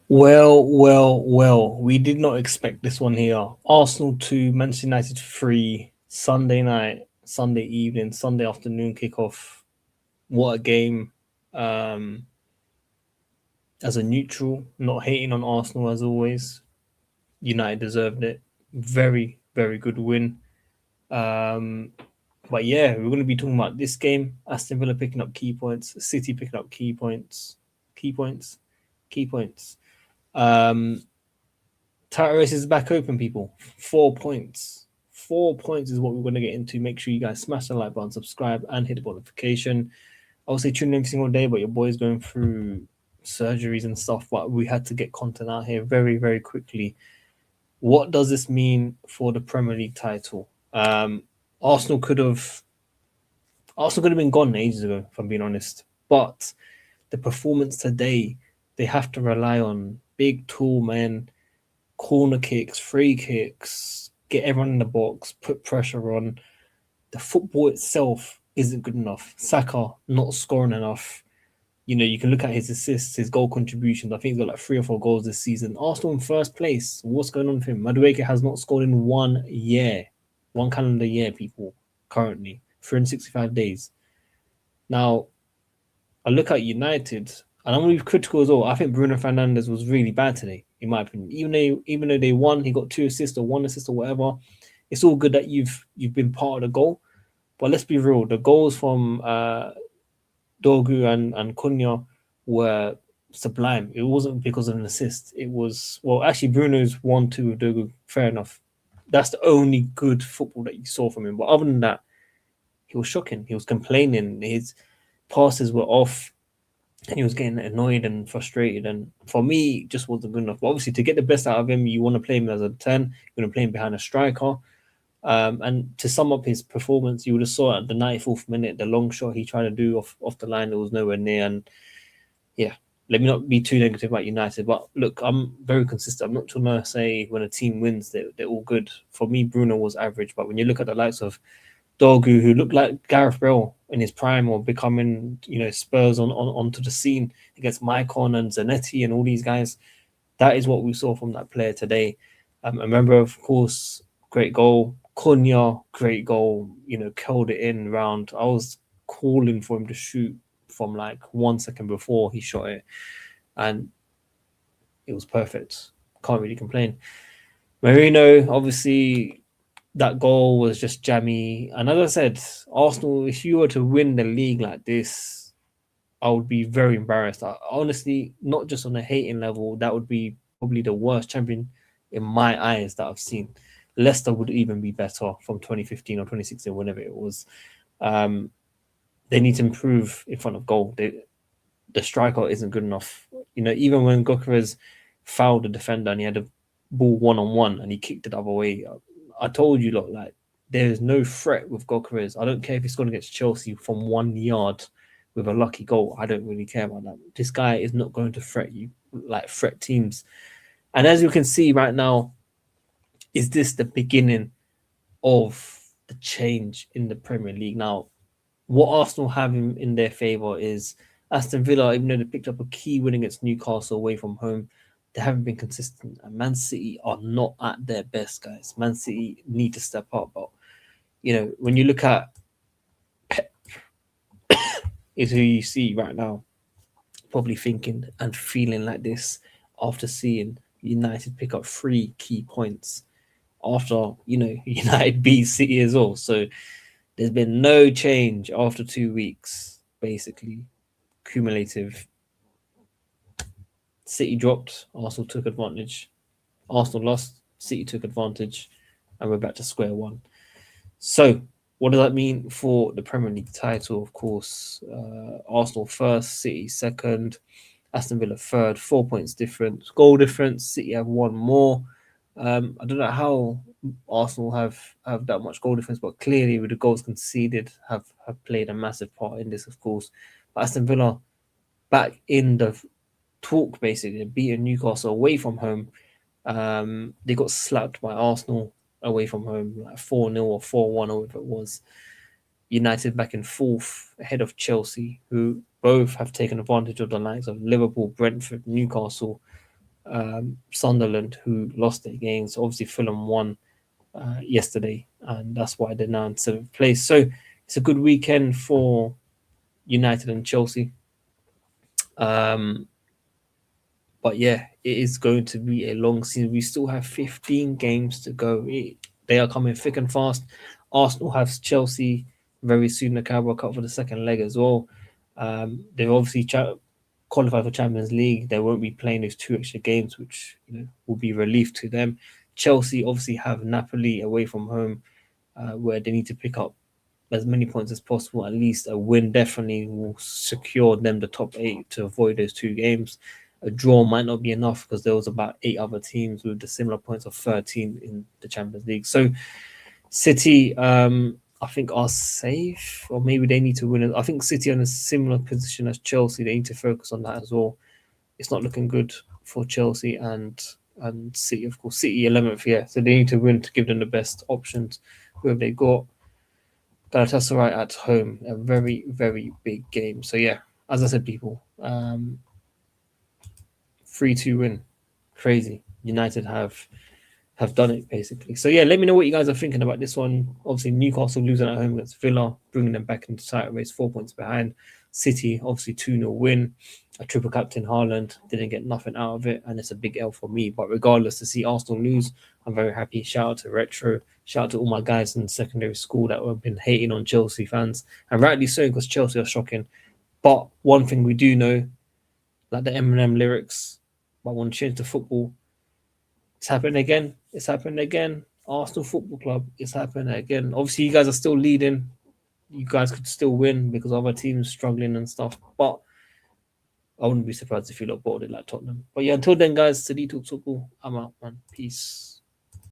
Well. We did not expect this one here. Arsenal 2, Manchester United 3, Sunday night, Sunday evening, Sunday afternoon kickoff. What a game. Um, as a neutral, not hating on Arsenal as always. United deserved it. Very, very good win. Um, but yeah, we're going to be talking about this game. Aston Villa picking up key points, City picking up key points, key points. Um, Title race is back open, people. 4 points. 4 points is what we're going to get into. Make sure you guys smash the like button, subscribe, and hit the notification. I will say tune in every single day, but your boy's going through surgeries and stuff. But we had to get content out here very, very quickly. What does this mean for the Premier League title? Arsenal could have been gone ages ago, if I'm being honest. But the performance today, they have to rely on big, tall men, corner kicks, free kicks, get everyone in the box, put pressure on. The football itself isn't good enough. Saka not scoring enough. You know, you can look at his assists, his goal contributions. I think he's got like 3 or 4 goals this season. Arsenal in first place. What's going on with him? Madueke has not scored in 1 year, 1 calendar year, people, currently. 365 days. Now, I look at United, and I'm going to be critical as well. I think Bruno Fernandes was really bad today, in my opinion. Even though they won, he got 2 assists or 1 assist or whatever. It's all good that you've been part of the goal, but let's be real. The goals from Dorgu and Cunha were sublime. It wasn't because of an assist. It was, well, actually Bruno's 1-2 with Dorgu. Fair enough. That's the only good football that you saw from him. But other than that, he was shocking. He was complaining. His passes were off. And he was getting annoyed and frustrated. And for me, it just wasn't good enough. But obviously, to get the best out of him, you want to play him as a 10. You want to play him behind a striker. And to sum up his performance, you would have saw at the 94th minute, the long shot he tried to do off the line, it was nowhere near. And yeah, let me not be too negative about United. But look, I'm very consistent. I'm not trying to say when a team wins, they're all good. For me, Bruno was average. But when you look at the likes of Dorgu, who looked like Gareth Bale in his prime or becoming, Spurs onto the scene against Maicon and Zanetti and all these guys. That is what we saw from that player today. I remember, of course, great goal. Cunha, great goal, curled it in round. I was calling for him to shoot from like 1 second before he shot it. And it was perfect. Can't really complain. Marino, obviously, that goal was just jammy. And as I said, Arsenal, if you were to win the league like this, I would be very embarrassed. Honestly, not just on a hating level, that would be probably the worst champion in my eyes that I've seen. Leicester would even be better from 2015 or 2016, whenever it was. They need to improve in front of goal. The striker isn't good enough. Even when Gokeres fouled the defender and he had a ball 1-on-1 and he kicked it the other way, I told you, look, like, there is no threat with Gokeres. I don't care if he's scored against Chelsea from 1 yard with a lucky goal. I don't really care about that. This guy is not going to threat you, like threat teams. And as you can see right now, is this the beginning of the change in the Premier League? Now, what Arsenal have in their favour is Aston Villa, even though they picked up a key win against Newcastle away from home, they haven't been consistent. And Man City are not at their best, guys. Man City need to step up. But, when you look at Pep, is who you see right now, probably thinking and feeling like this after seeing United pick up 3 key points after, United beat City as well. So there's been no change after 2 weeks, basically. Cumulative. City dropped, Arsenal took advantage. Arsenal lost, City took advantage, and we're back to square one. So, what does that mean for the Premier League title? Of course, Arsenal first, City second, Aston Villa third, 4 points difference. Goal difference, City have 1 more. I don't know how Arsenal have that much goal difference, but clearly with the goals conceded have played a massive part in this, of course. But Aston Villa back in the talk, basically, beating Newcastle away from home. They got slapped by Arsenal away from home, like 4-0 or 4-1 or whatever it was. United back in 4th, ahead of Chelsea, who both have taken advantage of the likes of Liverpool, Brentford, Newcastle. Sunderland, who lost their games. Obviously, Fulham won yesterday, and that's why they're now in seventh place. So it's a good weekend for United and Chelsea. But yeah, it is going to be a long season. We still have 15 games to go. They are coming thick and fast. Arsenal have Chelsea very soon, the Carabao Cup for the second leg as well. They've obviously qualified for Champions League. They won't be playing those two extra games, which will be relief to them. Chelsea obviously have Napoli away from home, where they need to pick up as many points as possible. At least a win definitely will secure them the top 8 to avoid those two games. A draw might not be enough because there was about 8 other teams with the similar points of 13 in the Champions League. So City, I think, are safe, or maybe they need to win. I think City are in a similar position as Chelsea. They need to focus on that as well. It's not looking good for Chelsea and City, of course. City 11th, yeah. So they need to win to give them the best options. Who have they got? Galatasaray at home, a very, very big game. So yeah, as I said, people, 3-2 win, crazy. United have done it basically. So yeah, let me know what you guys are thinking about this one. Obviously, Newcastle losing at home against Villa, bringing them back into title race, 4 points behind. City, obviously 2-0 win. A triple captain Haaland didn't get nothing out of it, and it's a big L for me. But regardless, to see Arsenal lose, I'm very happy. Shout out to Retro. Shout out to all my guys in secondary school that have been hating on Chelsea fans, and rightly so, because Chelsea are shocking. But one thing we do know, like the Eminem lyrics, but I want to change to football. It's happening again. It's happening again. Arsenal Football Club. It's happening again. Obviously, you guys are still leading. You guys could still win because other teams struggling and stuff. But I wouldn't be surprised if you look bored like Tottenham. But yeah, until then, guys, City Talks Football. I'm out, man. Peace.